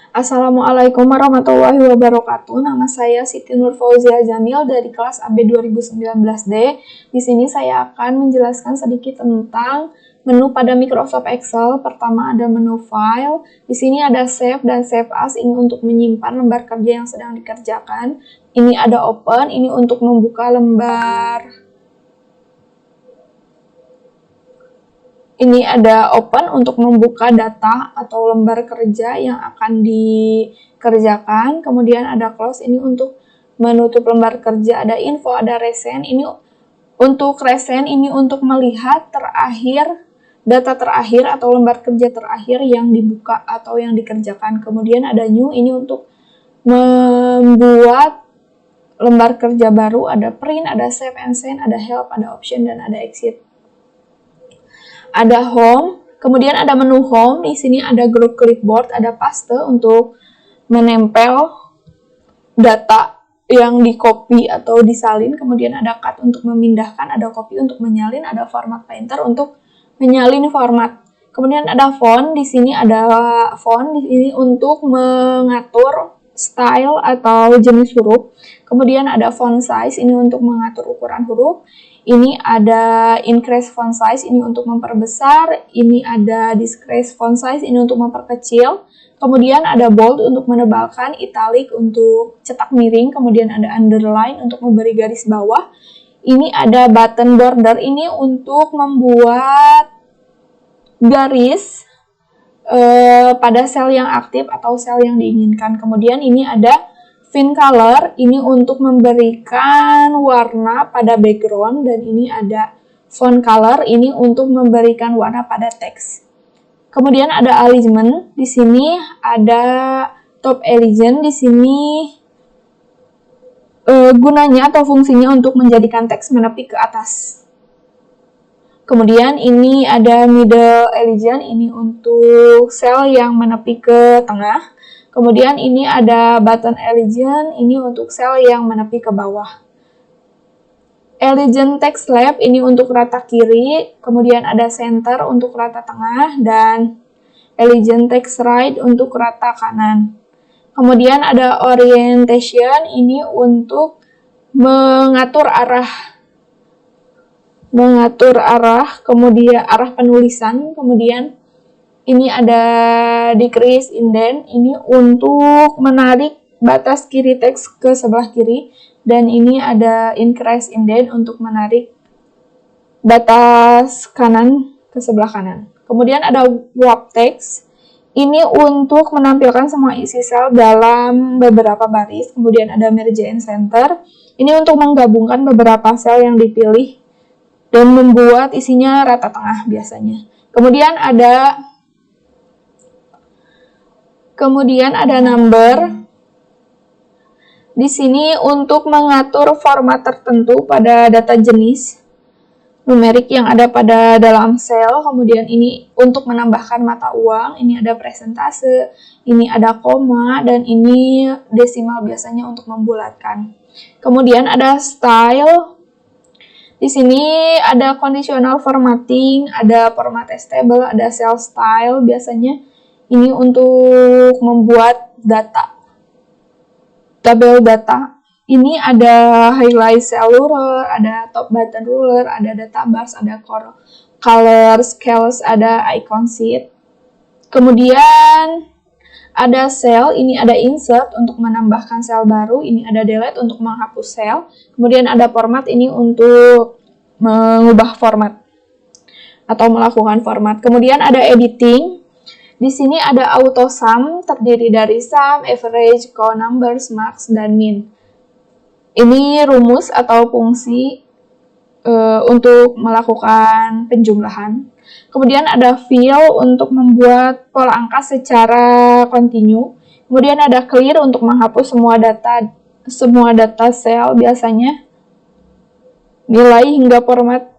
Assalamualaikum warahmatullahi wabarakatuh. Nama saya Siti Nur Fauzia Jamil dari kelas AB 2019D. Di sini saya akan menjelaskan sedikit tentang menu pada Microsoft Excel. Pertama ada menu file. Di sini ada save dan save as, ini untuk menyimpan lembar kerja yang sedang dikerjakan. Ini ada open, ini untuk membuka lembar. Ini ada open untuk membuka data atau lembar kerja yang akan dikerjakan. Kemudian ada close, ini untuk menutup lembar kerja. Ada info, ada recent, ini untuk recent, ini untuk melihat terakhir, data terakhir atau lembar kerja terakhir yang dibuka atau yang dikerjakan. Kemudian ada new, ini untuk membuat lembar kerja baru. Ada print, ada save and send, ada help, ada option, dan ada exit. Ada home, kemudian ada menu home. Di sini ada group clipboard, ada paste untuk menempel data yang di copy atau disalin. Kemudian ada cut untuk memindahkan, ada copy untuk menyalin, ada format painter untuk menyalin format. Kemudian ada font, di sini ada font di sini untuk mengatur style atau jenis huruf. Kemudian ada font size, ini untuk mengatur ukuran huruf. Ini ada increase font size, ini untuk memperbesar. Ini ada decrease font size, ini untuk memperkecil. Kemudian ada bold untuk menebalkan, italic untuk cetak miring. Kemudian ada underline untuk memberi garis bawah. Ini ada button border, ini untuk membuat garis pada sel yang aktif atau sel yang diinginkan. Kemudian ini ada fin color, ini untuk memberikan warna pada background, dan ini ada font color, ini untuk memberikan warna pada teks. Kemudian ada alignment, di sini ada top alignment, di sini gunanya atau fungsinya untuk menjadikan teks menepi ke atas. Kemudian ini ada middle alignment, ini untuk sel yang menepi ke tengah. Kemudian ini ada button alignment, ini untuk sel yang menepi ke bawah. Alignment text left, ini untuk rata kiri. Kemudian ada center untuk rata tengah, dan alignment text right untuk rata kanan. Kemudian ada orientation, ini untuk mengatur arah, kemudian arah penulisan. Kemudian ini ada decrease indent, ini untuk menarik batas kiri teks ke sebelah kiri, dan ini ada increase indent untuk menarik batas kanan ke sebelah kanan. Kemudian ada warp text, ini untuk menampilkan semua isi sel dalam beberapa baris. Kemudian ada merge and center, ini untuk menggabungkan beberapa sel yang dipilih dan membuat isinya rata tengah biasanya. Kemudian ada number. Di sini untuk mengatur format tertentu pada data jenis numerik yang ada pada dalam sel. Kemudian ini untuk menambahkan mata uang, ini ada presentase, ini ada koma, dan ini desimal biasanya untuk membulatkan. Kemudian ada style. Di sini ada conditional formatting, ada format table, ada cell style biasanya. Ini untuk membuat data, tabel data. Ini ada highlight cell ruler, ada top button ruler, ada data bars, ada color scales, ada icon sheet. Kemudian ada cell, ini ada insert untuk menambahkan sel baru, ini ada delete untuk menghapus sel. Kemudian ada format, ini untuk mengubah format atau melakukan format. Kemudian ada editing. Di sini ada auto sum, terdiri dari sum, average, count numbers, max, dan min. Ini rumus atau fungsi untuk melakukan penjumlahan. Kemudian ada fill untuk membuat pola angka secara kontinu. Kemudian ada clear untuk menghapus semua data sel biasanya, nilai hingga format.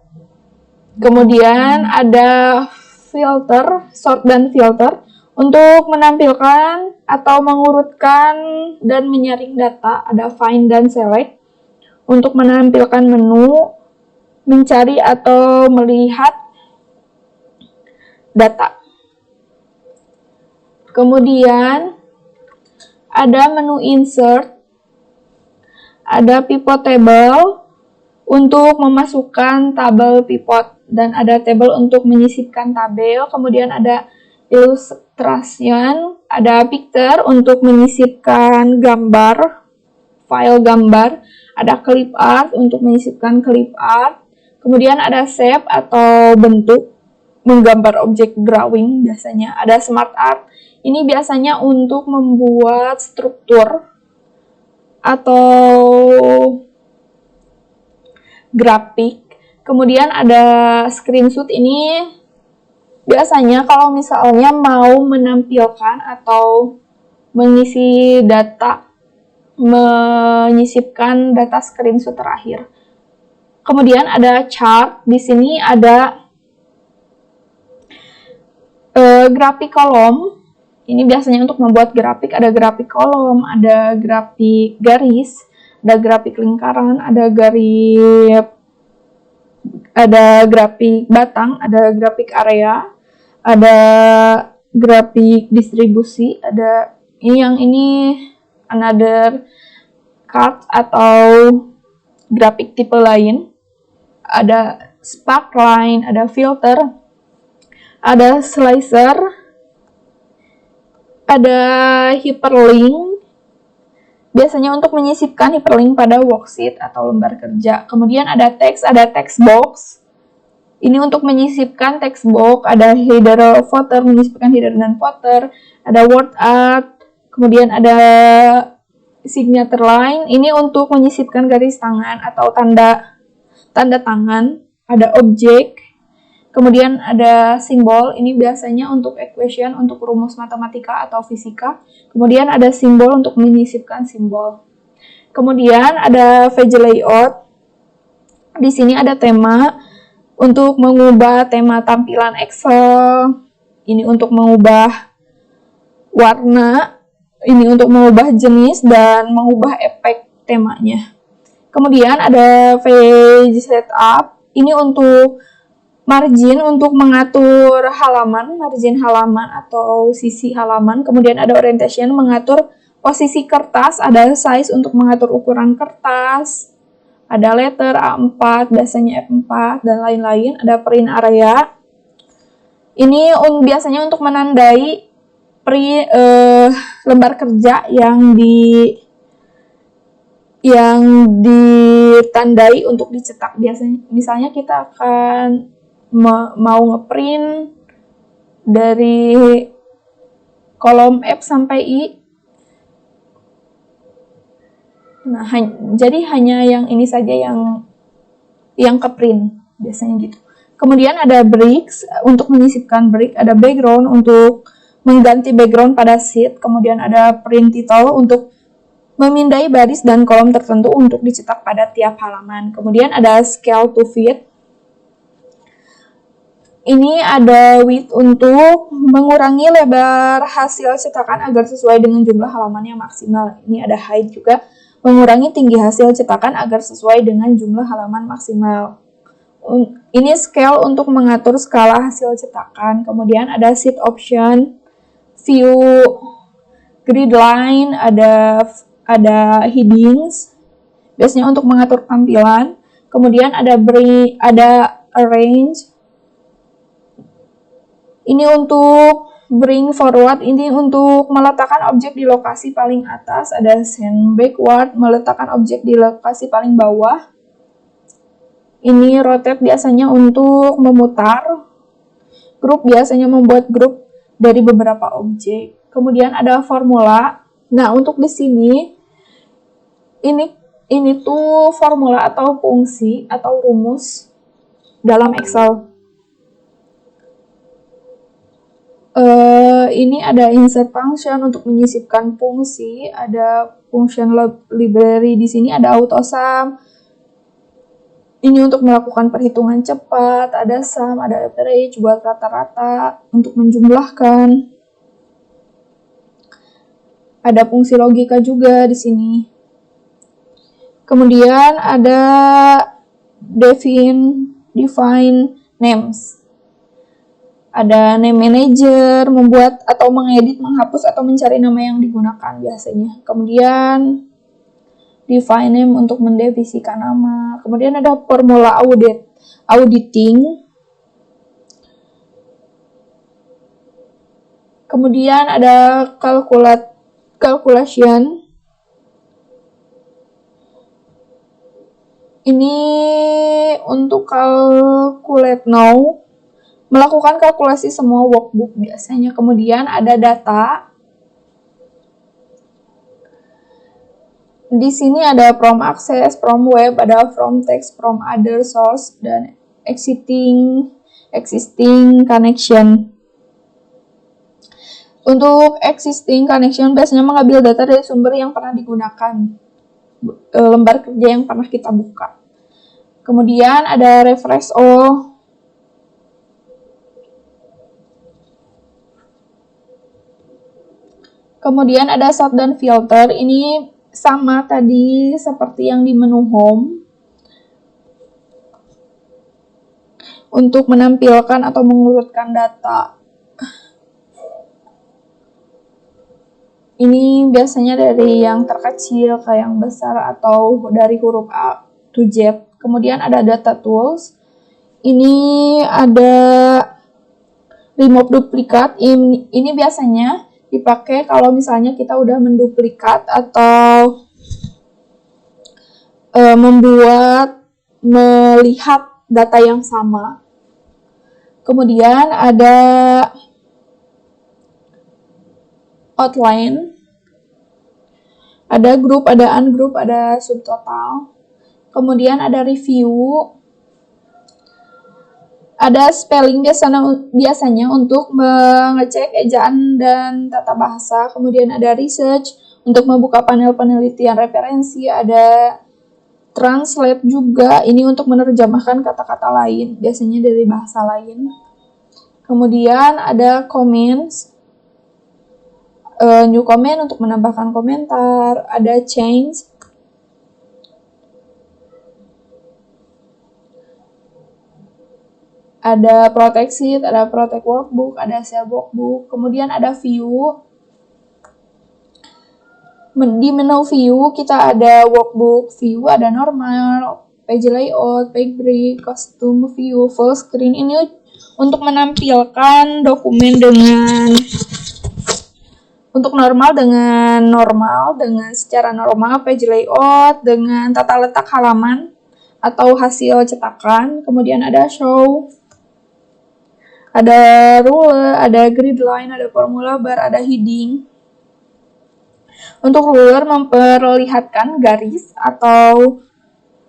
Kemudian ada filter, sort dan filter untuk menampilkan atau mengurutkan dan menyaring data. Ada find dan select untuk menampilkan menu, mencari atau melihat data. Kemudian ada menu insert, ada pivot table untuk memasukkan tabel pivot, dan ada table untuk menyisipkan tabel, kemudian ada illustration, ada picture untuk menyisipkan gambar, file gambar, ada clip art untuk menyisipkan clip art, kemudian ada shape atau bentuk, menggambar objek drawing biasanya, ada smart art, ini biasanya untuk membuat struktur atau grafik. Kemudian ada screenshot, ini biasanya kalau misalnya mau menampilkan atau mengisi data, menyisipkan data screenshot terakhir. Kemudian ada chart, di sini ada grafik kolom. Ini biasanya untuk membuat grafik, ada grafik kolom, ada grafik garis, ada grafik lingkaran, ada grafik batang, ada grafik area, ada grafik distribusi, ada ini another card atau grafik tipe lain, ada sparkline, ada filter, ada slicer, ada hyperlink, biasanya untuk menyisipkan hyperlink pada worksheet atau lembar kerja. Kemudian ada teks, ada text box, ini untuk menyisipkan text box, ada header footer, menyisipkan header dan footer, ada word art, kemudian ada signature line, ini untuk menyisipkan garis tangan atau tanda tangan, ada objek, kemudian ada simbol, ini biasanya untuk equation, untuk rumus matematika atau fisika. Kemudian ada simbol untuk menyisipkan simbol. Kemudian ada page layout. Di sini ada tema untuk mengubah tema tampilan Excel. Ini untuk mengubah warna, ini untuk mengubah jenis dan mengubah efek temanya. Kemudian ada page setup. Ini untuk margin, untuk mengatur halaman, margin halaman atau sisi halaman. Kemudian ada orientation, mengatur posisi kertas, ada size untuk mengatur ukuran kertas, ada letter A4, biasanya F4, dan lain-lain. Ada print area, ini biasanya untuk menandai lembar kerja yang ditandai untuk dicetak. Biasanya misalnya kita akan mau ngeprint dari kolom F sampai I. Nah, jadi hanya yang ini saja yang keprint biasanya gitu. Kemudian ada bricks untuk menyisipkan brick, ada background untuk mengganti background pada sheet, kemudian ada print title untuk memindai baris dan kolom tertentu untuk dicetak pada tiap halaman. Kemudian ada scale to fit. Ini ada width untuk mengurangi lebar hasil cetakan agar sesuai dengan jumlah halaman yang maksimal. Ini ada height juga, mengurangi tinggi hasil cetakan agar sesuai dengan jumlah halaman maksimal. Ini scale untuk mengatur skala hasil cetakan. Kemudian ada sheet option, view, grid line, ada headings, biasanya untuk mengatur tampilan. Kemudian ada arrange, ini untuk bring forward, ini untuk meletakkan objek di lokasi paling atas. Ada send backward, meletakkan objek di lokasi paling bawah. Ini rotate, biasanya untuk memutar. Group, biasanya membuat grup dari beberapa objek. Kemudian ada formula. Nah, untuk di sini ini tuh formula atau fungsi atau rumus dalam Excel. Ini ada insert function untuk menyisipkan fungsi, ada function library, di sini ada autosum. Ini untuk melakukan perhitungan cepat, ada sum, ada average buat rata-rata untuk menjumlahkan. Ada fungsi logika juga di sini. Kemudian ada define names. Ada name manager, membuat atau mengedit, menghapus atau mencari nama yang digunakan biasanya. Kemudian define name untuk mendefinisikan nama. Kemudian ada formula auditing. Kemudian ada calculation. Ini untuk calculate now, melakukan kalkulasi semua workbook biasanya. Kemudian ada data. Di sini ada from access, from web, ada from text, from other source, dan existing connection. Untuk existing connection biasanya mengambil data dari sumber yang pernah digunakan, lembar kerja yang pernah kita buka. Kemudian ada refresh all. Kemudian ada sort dan filter. Ini sama tadi seperti yang di menu home. Untuk menampilkan atau mengurutkan data. Ini biasanya dari yang terkecil ke yang besar atau dari huruf A to Z. Kemudian ada data tools. Ini ada remove duplicate. Ini biasanya dipakai kalau misalnya kita udah menduplikat atau melihat data yang sama. Kemudian ada outline, ada group, ada ungroup, ada subtotal. Kemudian ada review, ada spelling biasanya untuk mengecek ejaan dan tata bahasa. Kemudian ada research untuk membuka panel penelitian referensi. Ada translate juga, ini untuk menerjemahkan kata-kata lain, biasanya dari bahasa lain. Kemudian ada comments, new comment untuk menambahkan komentar. Ada change, ada protect sheet, ada protect workbook, ada share workbook. Kemudian ada view. Di menu view kita ada workbook view, ada normal, page layout, page break, custom view, full screen. Ini untuk menampilkan dokumen dengan secara normal, page layout dengan tata letak halaman atau hasil cetakan. Kemudian ada show, ada ruler, ada grid line, ada formula bar, ada heading. Untuk ruler memperlihatkan garis, atau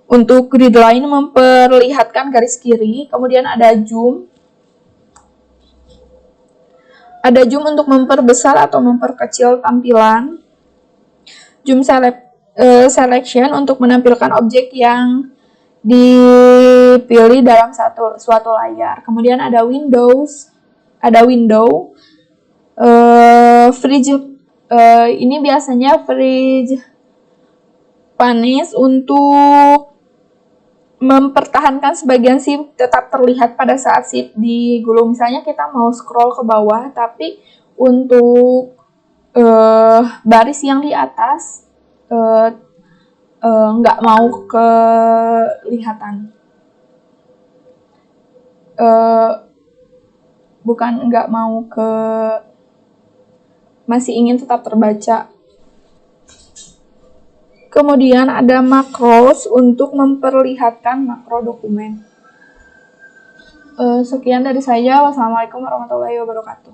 untuk grid line memperlihatkan garis kiri. Kemudian ada zoom. Ada zoom untuk memperbesar atau memperkecil tampilan. Zoom selection untuk menampilkan objek yang dipilih dalam suatu layar. Kemudian ada window, fridge. Ini biasanya fridge panis untuk mempertahankan sebagian sheet tetap terlihat pada saat sheet digulung. Misalnya kita mau scroll ke bawah, tapi untuk baris yang di atas nggak mau kelihatan. Masih ingin tetap terbaca. Kemudian ada macros untuk memperlihatkan makro dokumen. Sekian dari saya. Wassalamualaikum warahmatullahi wabarakatuh.